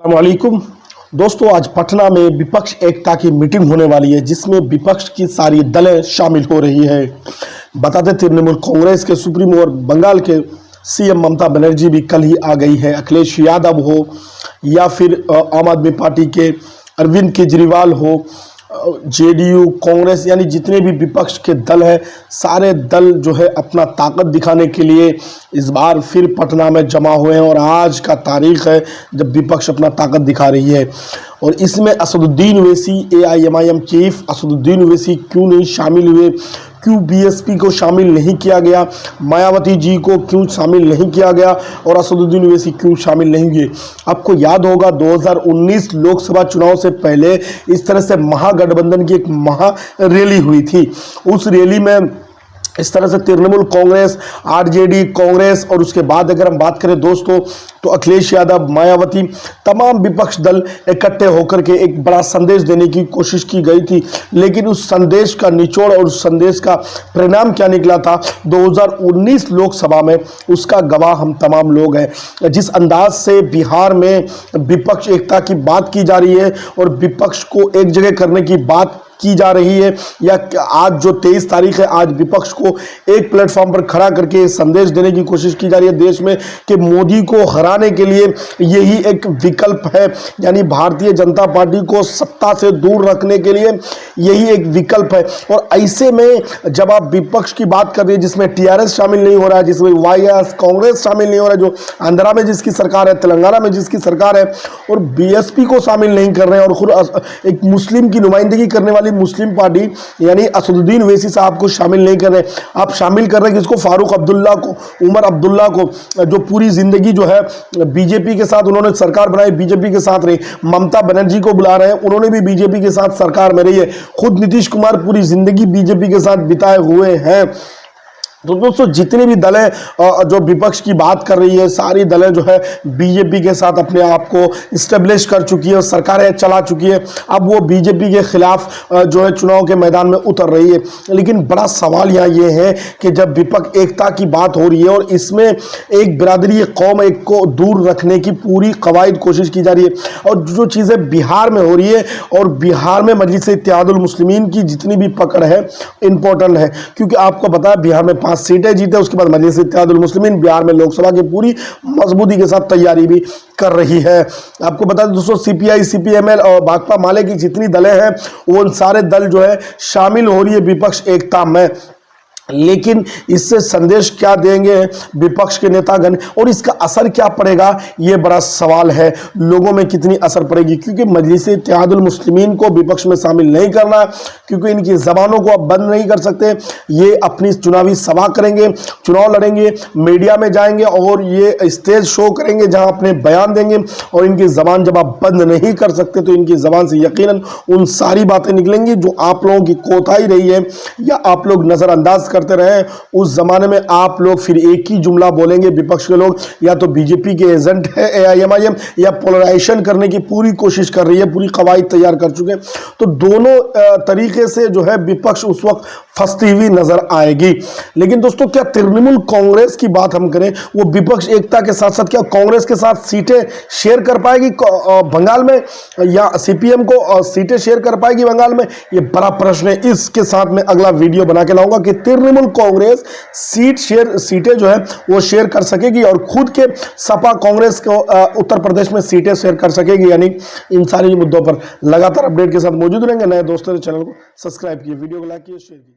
वालेकुम दोस्तों, आज पटना में विपक्ष एकता की मीटिंग होने वाली है जिसमें विपक्ष की सारी दलें शामिल हो रही है। बताते तृणमूल कांग्रेस के सुप्रीमो और बंगाल के सीएम ममता बनर्जी भी कल ही आ गई है। अखिलेश यादव हो या फिर आम आदमी पार्टी के अरविंद केजरीवाल हो, जेडीयू, कांग्रेस, यानी जितने भी विपक्ष के दल हैं, सारे दल जो है अपना ताकत दिखाने के लिए इस बार फिर पटना में जमा हुए हैं। और आज का तारीख है जब विपक्ष अपना ताकत दिखा रही है। और इसमें असदुद्दीन ओवैसी, एआईएमआईएम चीफ असदुद्दीन ओवैसी क्यों नहीं शामिल हुए, क्यों बीएसपी को शामिल नहीं किया गया, मायावती जी को क्यों शामिल नहीं किया गया और असदुद्दीन ओवैसी क्यों शामिल नहीं हुए। आपको याद होगा 2019 लोकसभा चुनाव से पहले इस तरह से महागठबंधन की एक महा रैली हुई थी। उस रैली में इस तरह से तृणमूल कांग्रेस, आरजेडी कांग्रेस और उसके बाद अगर हम बात करें दोस्तों तो अखिलेश यादव, मायावती, तमाम विपक्ष दल इकट्ठे होकर के एक बड़ा संदेश देने की कोशिश की गई थी। लेकिन उस संदेश का निचोड़ और उस संदेश का परिणाम क्या निकला था 2019 लोकसभा में, उसका गवाह हम तमाम लोग हैं। जिस अंदाज से बिहार में विपक्ष एकता की बात की जा रही है और विपक्ष को एक जगह करने की बात की जा रही है, या आज जो 23 तारीख है, आज विपक्ष को एक प्लेटफॉर्म पर खड़ा करके संदेश देने की कोशिश की जा रही है देश में कि मोदी को हराने के लिए यही एक विकल्प है, यानी भारतीय जनता पार्टी को सत्ता से दूर रखने के लिए यही एक विकल्प है। और ऐसे में जब आप विपक्ष की बात कर रही है जिसमें टीआरएस शामिल नहीं हो रहा है, जिसमें वाईएस कांग्रेस शामिल नहीं हो रहा है, जो आंध्रा में जिसकी सरकार है, तेलंगाना में जिसकी सरकार है, और बीएसपी को शामिल नहीं कर रहे हैं, और खुद एक मुस्लिम की नुमाइंदगी करने वाली मुस्लिम पार्टी यानी असदुद्दीन ओवैसी साहब को शामिल नहीं कर रहे। आप शामिल कर रहे हैं किसको? फारूक अब्दुल्ला को, उमर अब्दुल्ला को, जो पूरी जिंदगी जो है बीजेपी के साथ उन्होंने सरकार बनाई, बीजेपी के साथ रही। ममता बनर्जी को बुला रहे हैं, उन्होंने भी बीजेपी के साथ सरकार में रही है। खुद नीतीश कुमार पूरी जिंदगी बीजेपी के साथ बिताए हुए हैं। तो दोस्तों, जितनी भी दलें जो विपक्ष की बात कर रही है, सारी दलें जो है बीजेपी के साथ अपने आप को स्टेब्लिश कर चुकी है, सरकारें चला चुकी है। अब वो बीजेपी के खिलाफ जो है चुनाव के मैदान में उतर रही है। लेकिन बड़ा सवाल यहाँ ये है कि जब विपक्ष एकता की बात हो रही है और इसमें एक बिरादरी, कौम एक को दूर रखने की पूरी कवायद कोशिश की जा रही है, और जो चीज़ें बिहार में हो रही है, और बिहार में मजलिस इत्तेहादुल मुस्लिमीन की जितनी भी पकड़ है इंपॉर्टेंट है, क्योंकि आपको पता है बिहार में 5 सीटें जीते, उसके बाद मजलिस इत्तेहादुल मुस्लिमीन बिहार में लोकसभा की पूरी मजबूती के साथ तैयारी भी कर रही है। आपको बता दें दोस्तों, सीपीआई, सीपीएमएल और भाकपा माले की जितनी दलें हैं वो सारे दल जो है शामिल हो रही है विपक्ष एकता में। लेकिन इससे संदेश क्या देंगे विपक्ष के नेतागण और इसका असर क्या पड़ेगा, ये बड़ा सवाल है। लोगों में कितनी असर पड़ेगी, क्योंकि मजलिस इत्तेहादुल मुस्लिमीन को विपक्ष में शामिल नहीं करना, क्योंकि इनकी जबानों को अब बंद नहीं कर सकते। ये अपनी चुनावी सभा करेंगे, चुनाव लड़ेंगे, मीडिया में जाएंगे और ये स्टेज शो करेंगे जहां अपने बयान देंगे, और इनकी जबान जब आप बंद नहीं कर सकते तो इनकी जबान से यकीनन उन सारी बातें निकलेंगी जो आप लोगों की कोताही रही है या आप लोग नजरअंदाज करते रहे। उस जमाने में आप लोग फिर एक ही जुमला बोलेंगे, विपक्ष के लोग या तो बीजेपी के एजेंट है एआईएमआईएम, या पोलराइजेशन करने की पूरी कोशिश कर रही है, पूरी कवायद तैयार कर चुके हैं। तो दोनों तरीके से जो है विपक्ष उस वक्त फंसती हुई नजर आएगी। लेकिन दोस्तों, क्या तृणमूल कांग्रेस की बात हम करें, वो विपक्ष एकता के साथ साथ क्या कांग्रेस के साथ सीटें शेयर कर पाएगी बंगाल में, या सीपीएम को सीटें शेयर कर पाएगी बंगाल में? ये बड़ा प्रश्न है। इसके साथ में अगला वीडियो बना के लाऊंगा कि तृणमूल कांग्रेस सीटें जो है वो शेयर कर सकेगी और खुद के सपा कांग्रेस को उत्तर प्रदेश में सीटें शेयर कर सकेगी। यानी इन सारी मुद्दों पर लगातार अपडेट के साथ मौजूद रहेंगे। नए दोस्तों ने चैनल को सब्सक्राइब किए, वीडियो को लाइक किए, शेयर किए।